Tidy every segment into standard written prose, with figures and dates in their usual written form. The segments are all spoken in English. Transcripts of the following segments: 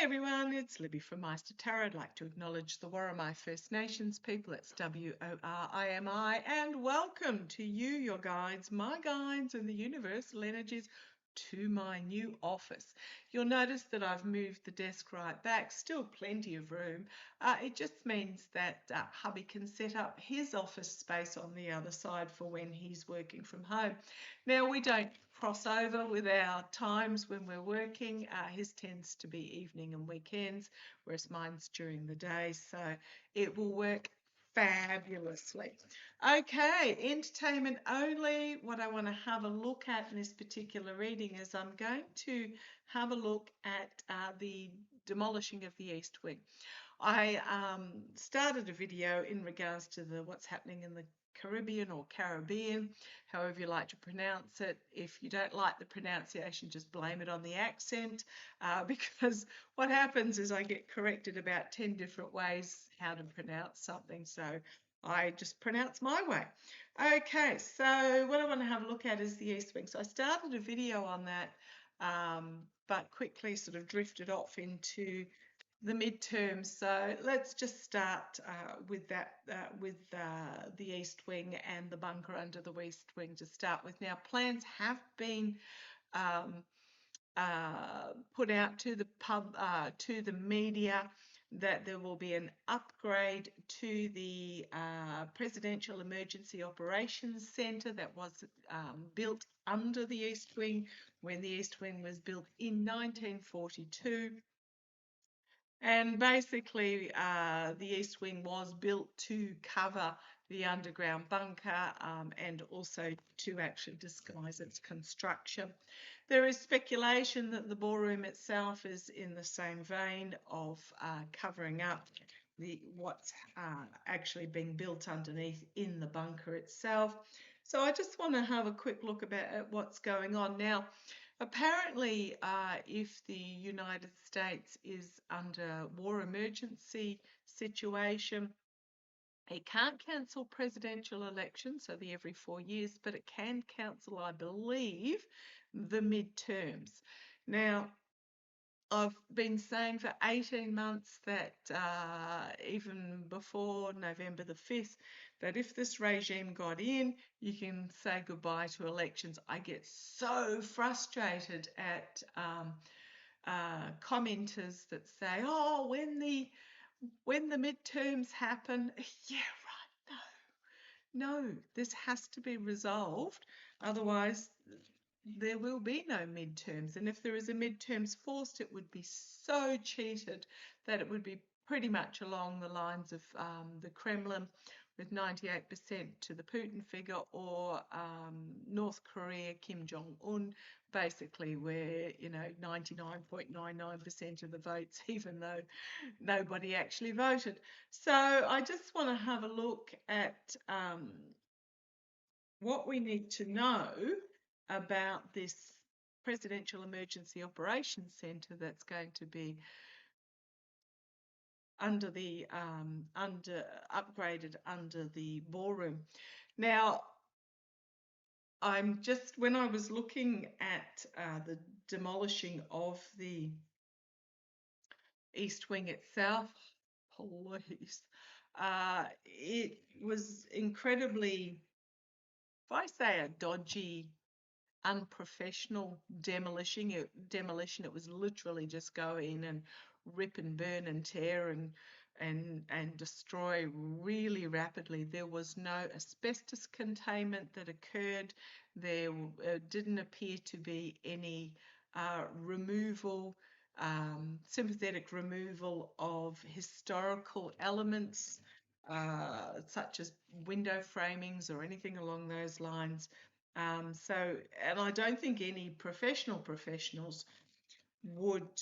Everyone, it's Libby from Maighstir Tarot. I'd like to acknowledge the Worimi First Nations people. It's WORIMI, and welcome to you, your guides, my guides, and the universal energies to my new office. You'll notice that I've moved the desk right back, still plenty of room. It just means that hubby can set up his office space on the other side for when he's working from home. Now, we don't cross over with our times when we're working. His tends to be evening and weekends, whereas mine's during the day, so it will work fabulously. Okay, entertainment only. What I want to have a look at in this particular reading is I'm going to have a look at the demolishing of the East Wing. I started a video in regards to what's happening in the Caribbean or Caribbean, however you like to pronounce it. If you don't like the pronunciation, just blame it on the accent, because what happens is I get corrected about 10 different ways how to pronounce something, so I just pronounce my way. Okay, so what I want to have a look at is the East Wing. So I started a video on that, but quickly sort of drifted off into the midterms. So let's just start with that, with the East Wing and the bunker under the West Wing to start with. Now, plans have been put out to the media that there will be an upgrade to the Presidential Emergency Operations Centre that was built under the East Wing when the East Wing was built in 1942. And basically, the East Wing was built to cover the underground bunker and also to actually disguise its construction. There is speculation that the ballroom itself is in the same vein of covering up what's actually being built underneath in the bunker itself. So I just want to have a quick look at what's going on now. Apparently, if the United States is under war emergency situation, it can't cancel presidential elections, so the every 4 years, but it can cancel, I believe, the midterms. Now, I've been saying for 18 months that even before November the 5th, that if this regime got in, you can say goodbye to elections. I get so frustrated at commenters that say, oh, when the midterms happen, yeah, right, no, this has to be resolved. Otherwise, there will be no midterms. And if there is a midterms forced, it would be so cheated that it would be pretty much along the lines of the Kremlin with 98% to the Putin figure, or North Korea, Kim Jong-un, basically where, 99.99% of the votes, even though nobody actually voted. So I just want to have a look at what we need to know about this Presidential Emergency Operations Centre that's going to be upgraded under the ballroom. Now, when I was looking at the demolishing of the East Wing itself, police, it was incredibly, if I say a dodgy, unprofessional demolition. It was literally just go in and rip and burn and tear and destroy really rapidly. There was no asbestos containment that occurred. There didn't appear to be any sympathetic removal of historical elements such as window framings or anything along those lines. And I don't think any professionals would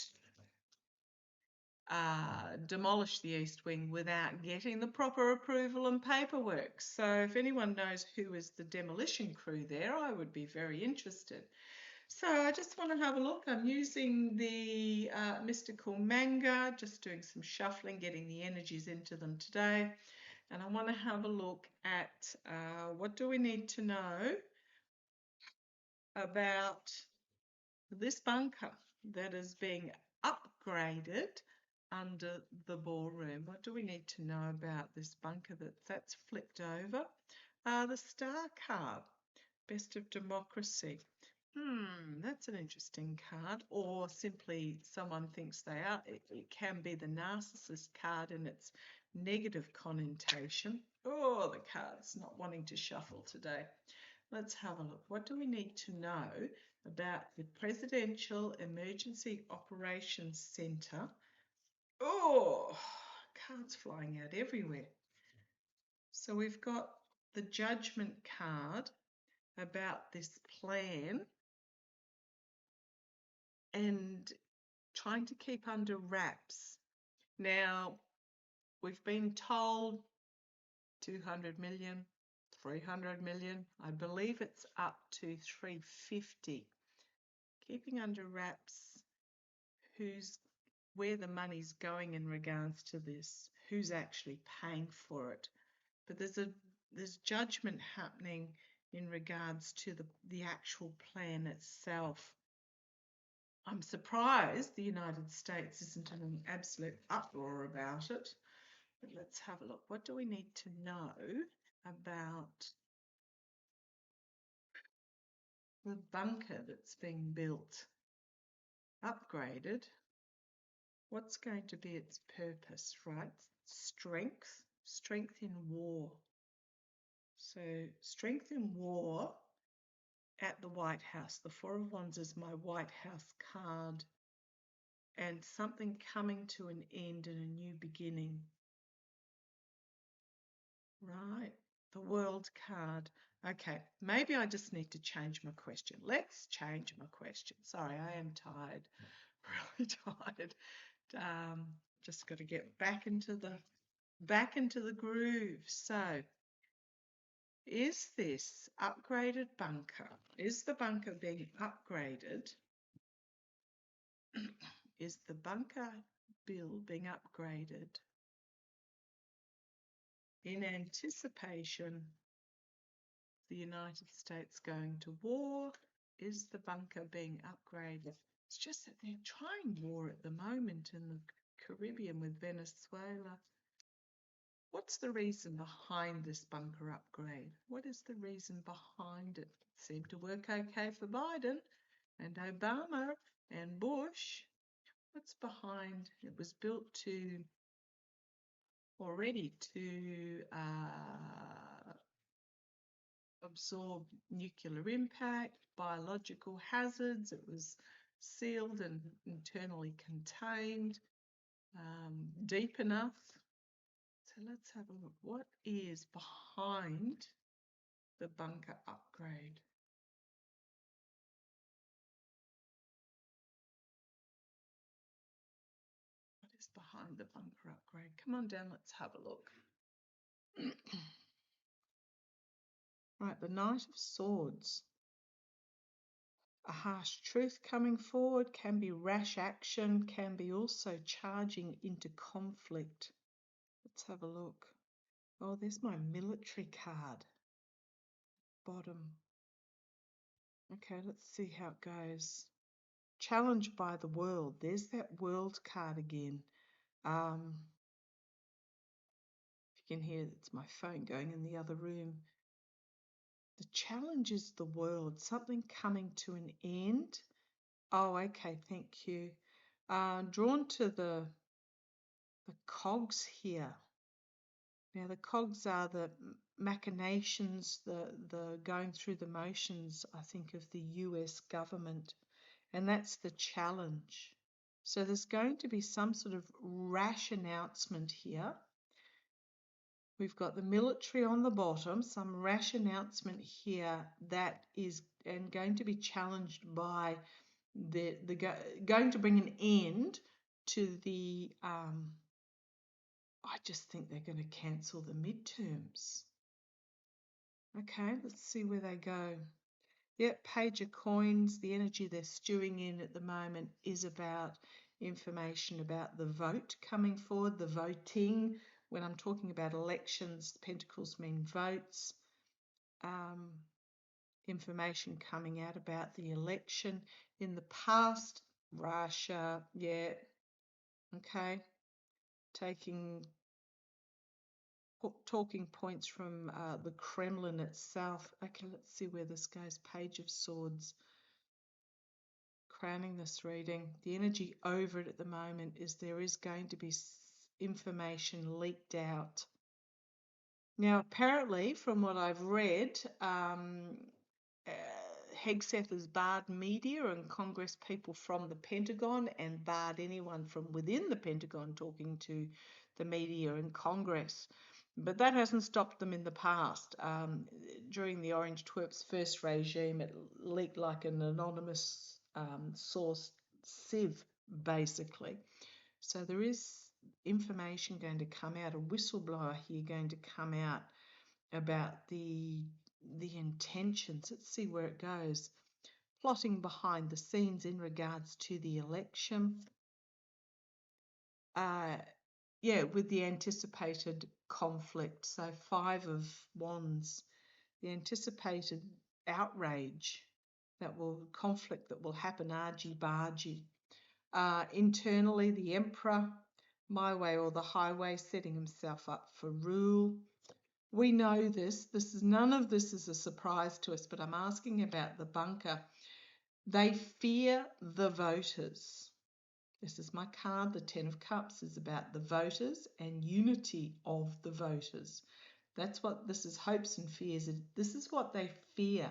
demolish the East Wing without getting the proper approval and paperwork. So if anyone knows who is the demolition crew there, I would be very interested. So I just want to have a look. I'm using the mystical manga, just doing some shuffling, getting the energies into them today. And I want to have a look at what do we need to know about this bunker that is being upgraded under the ballroom. What do we need to know about this bunker that's flipped over? The Star card, Best of Democracy. That's an interesting card, or simply someone thinks they are. It can be the Narcissist card in its negative connotation. Oh, the card's not wanting to shuffle today. Let's have a look. What do we need to know about the Presidential Emergency Operations Centre? Oh, cards flying out everywhere. So we've got the Judgment card about this plan and trying to keep under wraps. Now, we've been told 200 million, 300 million. I believe it's up to 350. Keeping under wraps where the money's going in regards to this, who's actually paying for it. But there's judgment happening in regards to the actual plan itself. I'm surprised the United States isn't in an absolute uproar about it. But let's have a look. What do we need to know about the bunker that's being built, upgraded? What's going to be its purpose, right? Strength in war. So strength in war at the White House. The Four of Wands is my White House card. And something coming to an end and a new beginning. Right, the World card. Okay, maybe I just need to change my question. Let's change my question. Sorry, I am tired, really tired. Just got to get back into the groove. So, is this upgraded bunker? Is the bunker being upgraded? Is the bunker bill being upgraded in anticipation the United States going to war? Is the bunker being upgraded? It's just that they're trying war at the moment in the Caribbean with Venezuela. What's the reason behind this bunker upgrade? What is the reason behind it? It seemed to work okay for Biden and Obama and Bush. What's behind? It was built already to absorb nuclear impact, biological hazards. It was sealed and internally contained, deep enough. So let's have a look. What is behind the bunker upgrade? What is behind the bunker upgrade? Come on down, let's have a look. Right, the Knight of Swords. A harsh truth coming forward, can be rash action, can be also charging into conflict. Let's have a look. Oh, there's my military card. Bottom. Okay, let's see how it goes. Challenged by the world. There's that world card again. If you can hear, it's my phone going in the other room. The challenge is the world. Something coming to an end. Oh, okay, thank you. Drawn to the cogs here. Now, the cogs are the machinations, the going through the motions, I think, of the US government. And that's the challenge. So there's going to be some sort of rash announcement here. We've got the military on the bottom, some rash announcement here that is going to be challenged by going to bring an end to the, I just think they're going to cancel the midterms. Okay, let's see where they go. Yep, Page of Coins, the energy they're stewing in at the moment is about information about the vote coming forward, the voting. When I'm talking about elections, the Pentacles mean votes. Information coming out about the election. In the past, Russia, yeah, Okay, taking talking points from the Kremlin itself. Okay, let's see where this goes. Page of Swords. Crowning this reading. The energy over it at the moment is there is going to be information leaked out. Now, apparently, from what I've read, Hegseth has barred media and Congress people from the Pentagon and barred anyone from within the Pentagon talking to the media and Congress. But that hasn't stopped them in the past. During the Orange Twerp's first regime, it leaked like an anonymous source sieve, basically. So there is information going to come out, a whistleblower here going to come out about the intentions. Let's see where it goes. Plotting behind the scenes in regards to the election. With the anticipated conflict. So 5 of Wands, the anticipated outrage conflict that will happen, argy-bargy. Internally, the Emperor, my way or the highway, setting himself up for rule. We know this. None of this is a surprise to us, but I'm asking about the bunker. They fear the voters. This is my card. The 10 of Cups is about the voters and unity of the voters. That's what this is, hopes and fears. This is what they fear.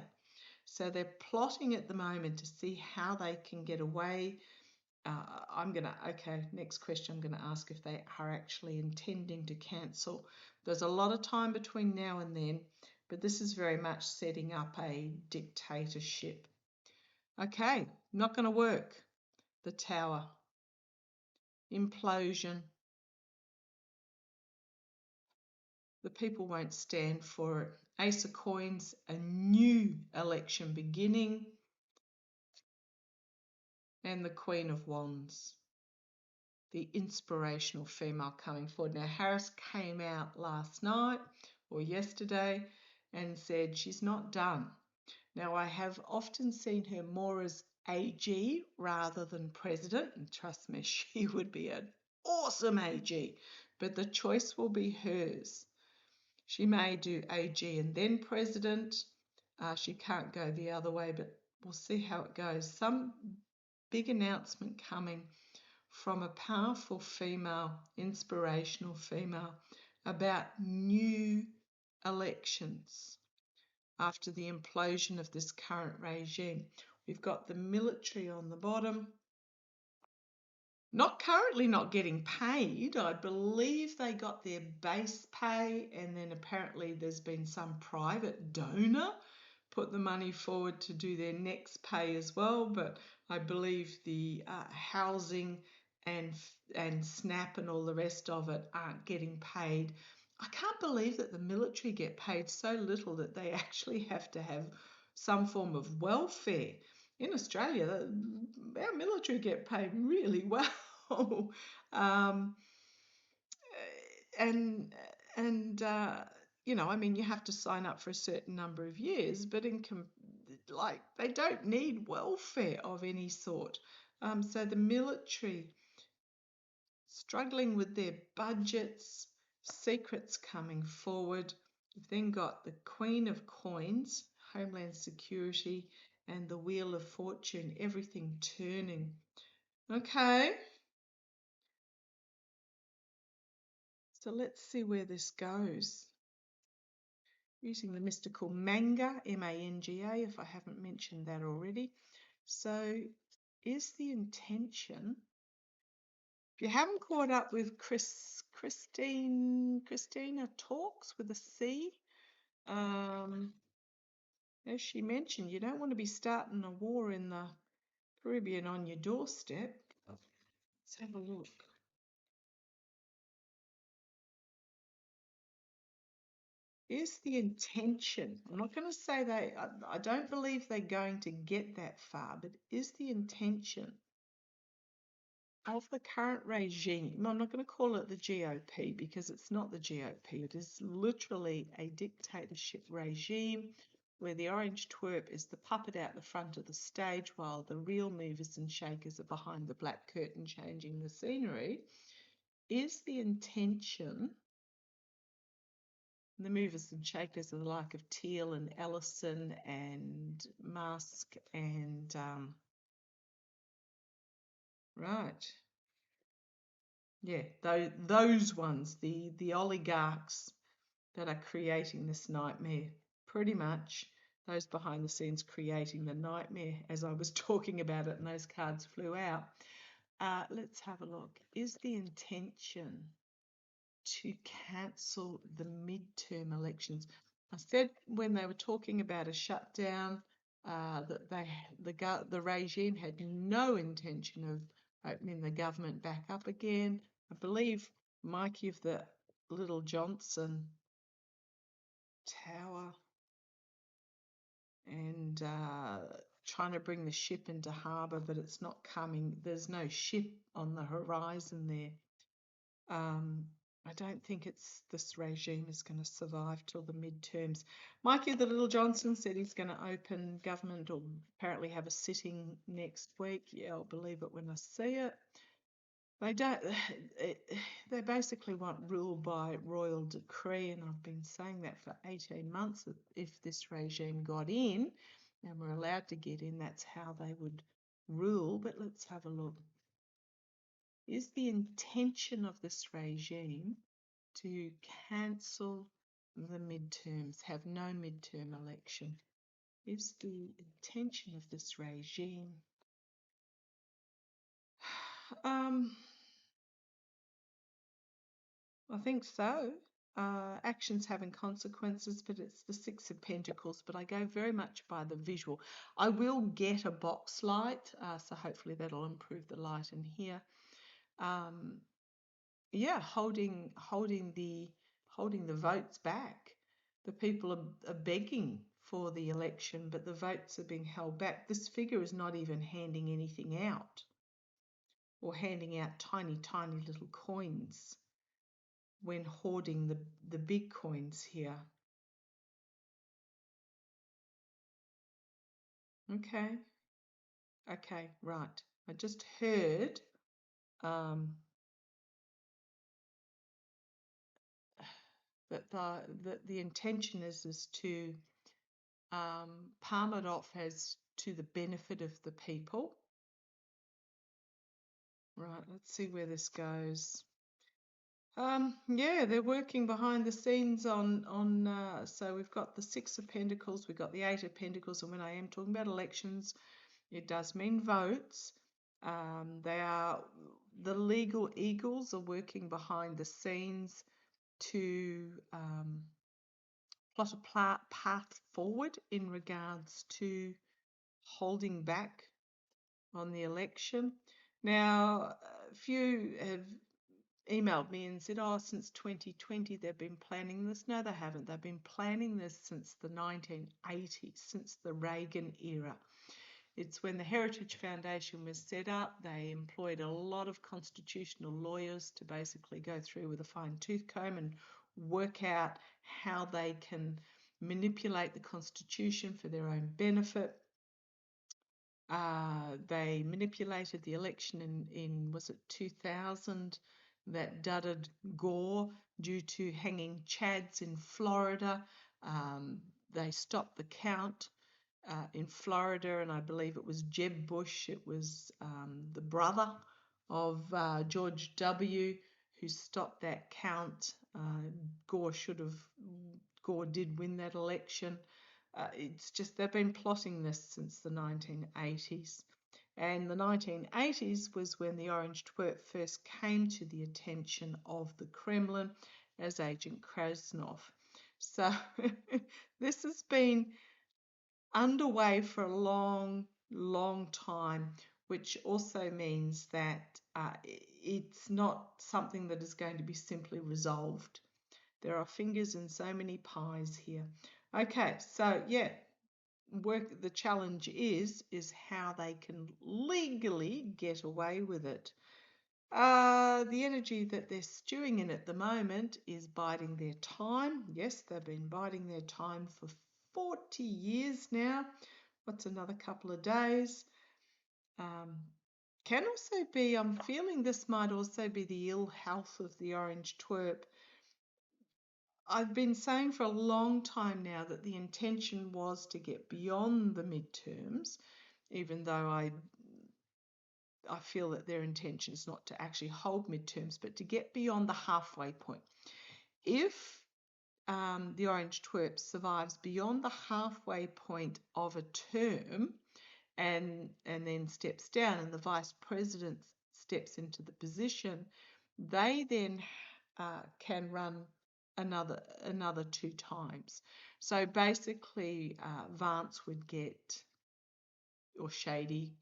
So they're plotting at the moment to see how they can get away. Next question I'm going to ask if they are actually intending to cancel. There's a lot of time between now and then, but this is very much setting up a dictatorship. Okay, not going to work. The Tower. Implosion. The people won't stand for it. Ace of Coins, a new election beginning. And the Queen of Wands, the inspirational female coming forward. Now, Harris came out last night or yesterday and said she's not done. Now, I have often seen her more as AG rather than president, and trust me, she would be an awesome AG, but the choice will be hers. She may do AG and then president. She can't go the other way, but we'll see how it goes. Some big announcement coming from a powerful female, inspirational female, about new elections after the implosion of this current regime. We've got the military on the bottom. Currently not getting paid. I believe they got their base pay, and then apparently there's been some private donor put the money forward to do their next pay as well. But I believe the housing and SNAP and all the rest of it aren't getting paid. I can't believe that the military get paid so little that they actually have to have some form of welfare. In Australia, our military get paid really well. You have to sign up for a certain number of years, but they don't need welfare of any sort. So the military struggling with their budgets, secrets coming forward. You've then got the Queen of Coins, Homeland Security, and the Wheel of Fortune, everything turning. Okay. So let's see where this goes. Using the mystical manga, M-A-N-G-A, if I haven't mentioned that already. So is the intention, if you haven't caught up with Christina Talks with a C, as she mentioned, you don't want to be starting a war in the Caribbean on your doorstep. Let's have a look. Is the intention, I'm not going to say I don't believe they're going to get that far, but is the intention of the current regime, I'm not going to call it the GOP because it's not the GOP, it is literally a dictatorship regime where the orange twerp is the puppet out the front of the stage while the real movers and shakers are behind the black curtain changing the scenery, is the intention. The movers and shakers are the like of Teal and Ellison and Musk and right. Yeah, those ones, the oligarchs that are creating this nightmare. Pretty much those behind the scenes creating the nightmare as I was talking about it and those cards flew out. Let's have a look. Is the intention to cancel the midterm elections? I said when they were talking about a shutdown that the regime had no intention of opening the government back up again. I believe Mikey of the Little Johnson Tower and trying to bring the ship into harbour, but it's not coming. There's no ship on the horizon there. I don't think this regime is going to survive till the midterms. Mikey the Little Johnson said he's going to open government or apparently have a sitting next week. Yeah, I'll believe it when I see it. They don't. They basically want rule by royal decree, and I've been saying that for 18 months. That if this regime got in, and were allowed to get in, that's how they would rule. But let's have a look. Is the intention of this regime to cancel the midterms, have no midterm election? Is the intention of this regime? I think so. Actions having consequences, but it's the Six of Pentacles, but I go very much by the visual. I will get a box light, so hopefully that'll improve the light in here. Yeah, holding the votes back. The people are begging for the election, but the votes are being held back. This figure is not even handing anything out or handing out tiny, tiny little coins when hoarding the big coins here. Okay, right. I just heard that the intention is to palm it off as to the benefit of the people. Right, let's see where this goes. Yeah, they're working behind the scenes on so we've got the Six of Pentacles, we've got the Eight of Pentacles, and when I am talking about elections, it does mean votes. The legal eagles are working behind the scenes to plot a path forward in regards to holding back on the election. Now, a few have emailed me and said, oh, since 2020 they've been planning this. No, they haven't. They've been planning this since the 1980s, since the Reagan era. It's when the Heritage Foundation was set up. They employed a lot of constitutional lawyers to basically go through with a fine-tooth comb and work out how they can manipulate the Constitution for their own benefit. They manipulated the election in was it 2000, that dudded Gore due to hanging Chads in Florida. They stopped the count in Florida, and I believe it was Jeb Bush. It was the brother of George W. who stopped that count. Gore did win that election. It's just they've been plotting this since the 1980s. And the 1980s was when the orange twerp first came to the attention of the Kremlin as Agent Krasnov. So this has been underway for a long, long time, which also means that it's not something that is going to be simply resolved. There are fingers in so many pies here. Okay, so yeah, the challenge is how they can legally get away with it. The energy that they're stewing in at the moment is biding their time. Yes, they've been biding their time for 40 years now. What's another couple of days? Can also be, I'm feeling this might also be the ill health of the orange twerp. I've been saying for a long time now that the intention was to get beyond the midterms, even though I feel that their intention is not to actually hold midterms, but to get beyond the halfway point. If the orange twerp survives beyond the halfway point of a term and then steps down and the vice president steps into the position, they then can run another 2 times. So basically, Vance would get, or Shady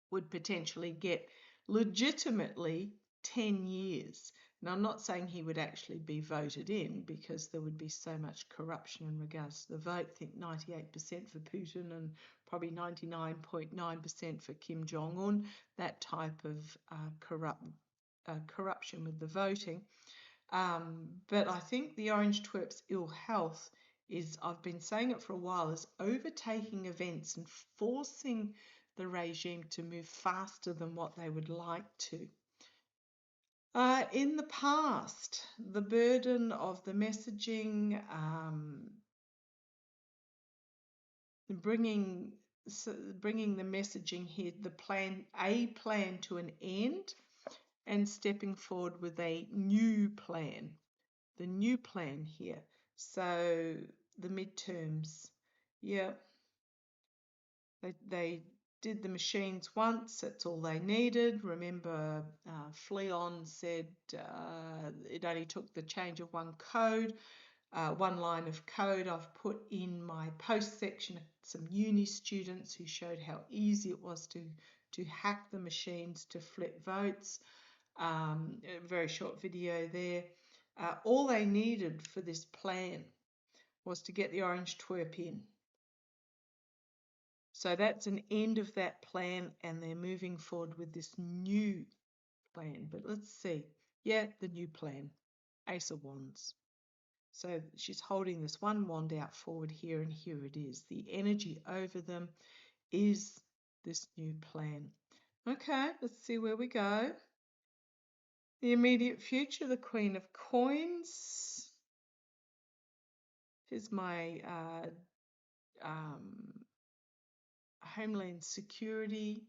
would potentially get legitimately 10 years. Now, I'm not saying he would actually be voted in because there would be so much corruption in regards to the vote. I think 98% for Putin and probably 99.9% for Kim Jong-un, that type of corruption with the voting. But I think the orange twerp's ill health is, I've been saying it for a while, is overtaking events and forcing the regime to move faster than what they would like to. In the past, the burden of the messaging, bringing the messaging here, a plan to an end, and stepping forward with a new plan. The new plan here. So the midterms, yeah, they did the machines once, that's all they needed. Remember, Fleon said it only took the change of one code, one line of code. I've put in my post section some uni students who showed how easy it was to hack the machines to flip votes. A very short video there. All they needed for this plan was to get the orange twerp in. So that's an end of that plan, and they're moving forward with this new plan. But let's see. Yeah, the new plan. Ace of Wands. So she's holding this one wand out forward here, and here it is. The energy over them is this new plan. Okay, let's see where we go. The immediate future, the Queen of Coins. Here's my Homeland Security,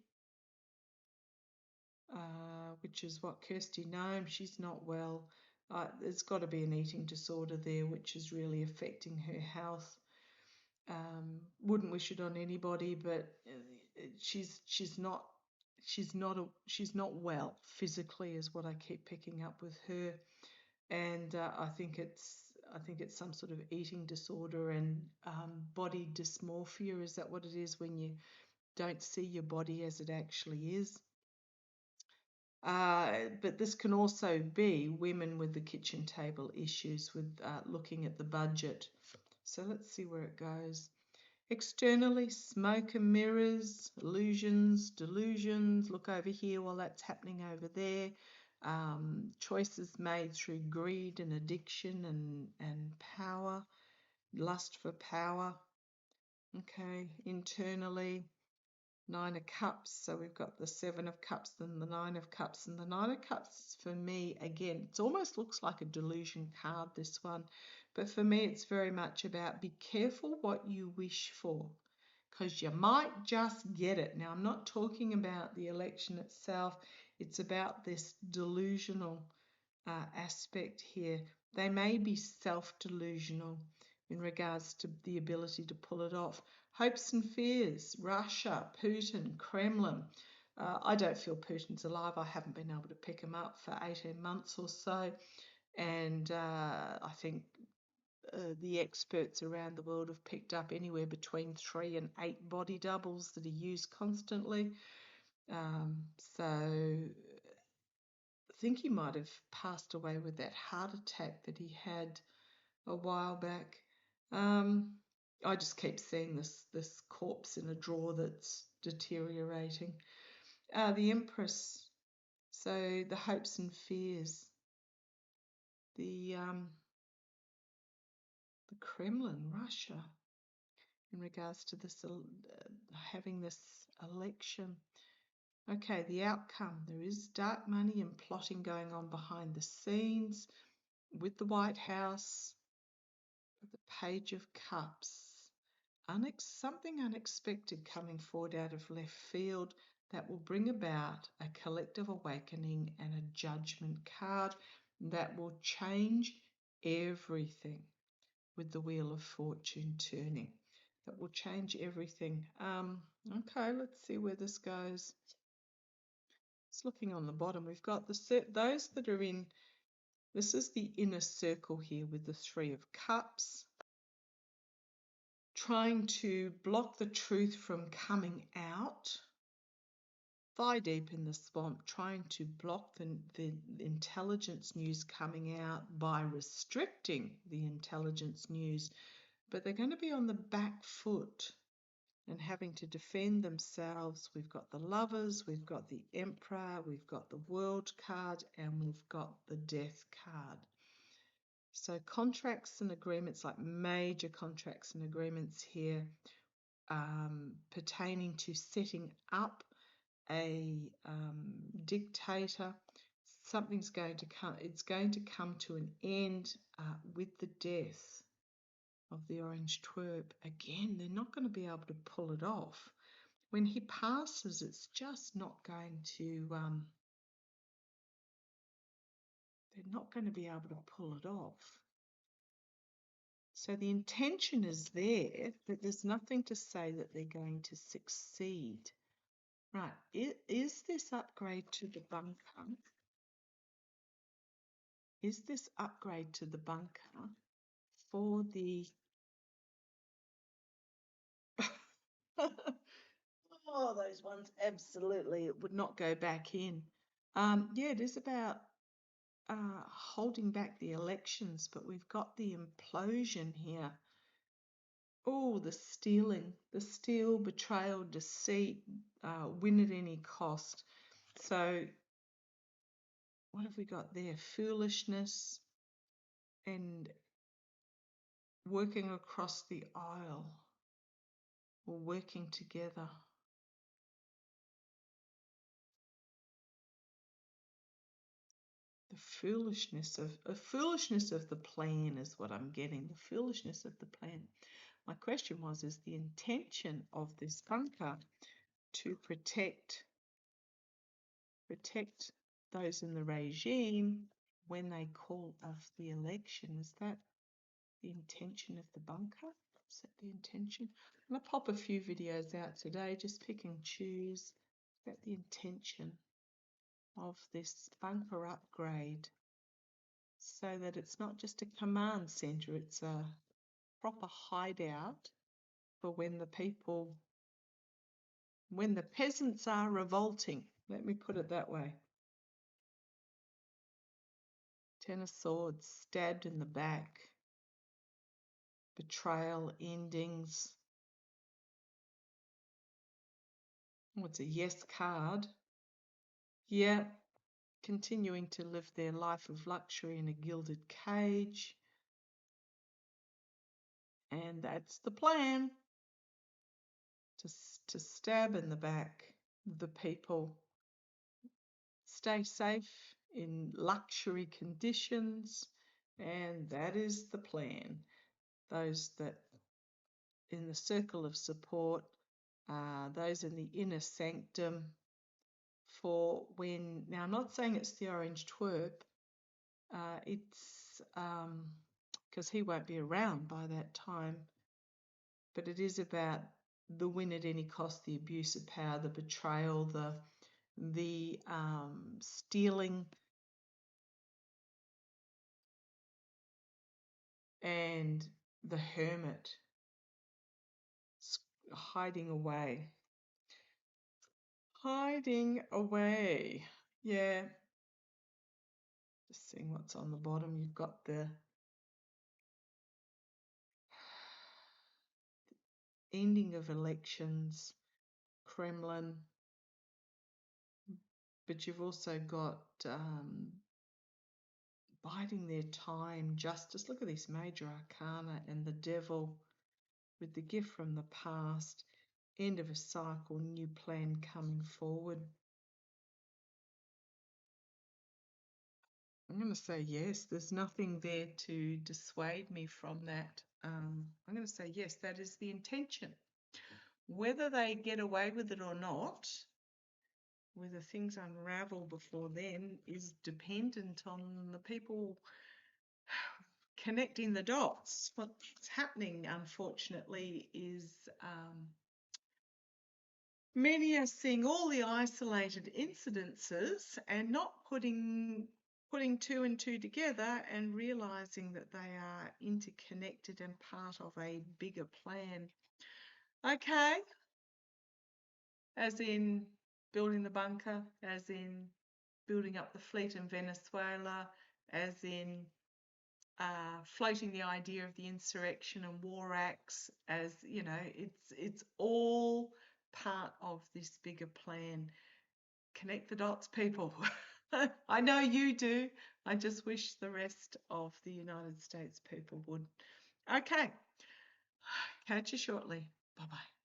which is what Kirsty Nome, she's not well. There's got to be an eating disorder there, which is really affecting her health. Wouldn't wish it on anybody, but she's not well physically, is what I keep picking up with her, and I think it's some sort of eating disorder and body dysmorphia. Is that what it is, when you don't see your body as it actually is? But this can also be women with the kitchen table issues with looking at the budget. So let's see where it goes. Externally, smoke and mirrors, illusions, delusions. Look over here while that's happening over there. Choices made through greed and addiction and power, lust for power. Okay, internally, 9 of Cups. So we've got the 7 of Cups and the 9 of Cups. And the 9 of Cups, for me, again, it almost looks like a delusion card, this one. But for me, it's very much about be careful what you wish for, because you might just get it. Now, I'm not talking about the election itself. It's about this delusional aspect here. They may be self-delusional in regards to the ability to pull it off. Hopes and fears, Russia, Putin, Kremlin. I don't feel Putin's alive. I haven't been able to pick him up for 18 months or so. And I think the experts around the world have picked up anywhere between 3 and 8 body doubles that are used constantly. So I think he might have passed away with that heart attack that he had a while back. I just keep seeing this corpse in a drawer that's deteriorating. The Empress, so the hopes and fears. The Kremlin, Russia. in regards to this having this election. Okay, the outcome. There is dark money and plotting going on behind the scenes with the White House, the Page of Cups. Something unexpected coming forward out of left field that will bring about a collective awakening and a judgment card that will change everything with the Wheel of Fortune turning. That will change everything. Okay, let's see where this goes. It's looking on the bottom. We've got those that are in, this is the inner circle here with the Three of Cups, trying to block the truth from coming out, thigh deep in the swamp, trying to block the intelligence news coming out by restricting the intelligence news. But they're going to be on the back foot and having to defend themselves. We've got the Lovers, we've got the Emperor, we've got the World card, and we've got the Death card. So contracts and agreements, like major contracts and agreements here, pertaining to setting up a dictator. Something's going to come, it's going to come to an end with the death of the Orange Twerp. Again, they're not going to be able to pull it off. When he passes, it's just not going to, they're not going to be able to pull it off. So the intention is there, but there's nothing to say that they're going to succeed. Right, is this upgrade to the bunker? Is this upgrade to the bunker for the... Oh, those ones, absolutely, it would not go back in. Yeah, it is about holding back the elections, but we've got the implosion here. Oh, the stealing, the steal, betrayal, deceit, win at any cost. So what have we got there? Foolishness and working across the aisle, or working together. The foolishness of the plan is what I'm getting. The foolishness of the plan. My question was, is the intention of this bunker to protect those in the regime when they call off the election? Is that the intention of the bunker? Is that the intention? I'm going to pop a few videos out today, just pick and choose. Is that the intention of this bunker upgrade? So that it's not just a command center, it's a proper hideout for when the peasants are revolting. Let me put it that way. Ten of Swords, stabbed in the back. Betrayal, endings. Oh, it's a yes card. Yeah, continuing to live their life of luxury in a gilded cage. And that's the plan. To stab in the back the people. Stay safe in luxury conditions, and that is the plan. Those that in the circle of support, those in the inner sanctum, for when, now I'm not saying it's the Orange Twerp, it's because he won't be around by that time, but it is about the win at any cost, the abuse of power, the betrayal, the stealing, and the Hermit hiding away. Hiding away. Yeah. Just seeing what's on the bottom. You've got the ending of elections, Kremlin, but you've also got biding their time, justice. Look at this major arcana and the devil. with the gift from the past, end of a cycle, new plan coming forward. I'm going to say yes. There's nothing there to dissuade me from that. I'm going to say yes, that is the intention. Whether they get away with it or not, whether things unravel before then, is dependent on the people connecting the dots. What's happening, unfortunately, is many are seeing all the isolated incidences and not putting two and two together and realizing that they are interconnected and part of a bigger plan. Okay, as in building the bunker, as in building up the fleet in Venezuela, as in floating the idea of the insurrection and war acts, as you know, it's all part of this bigger plan. Connect the dots, people. I know you do. I just wish the rest of the United States people would. Okay. Catch you shortly. Bye-bye.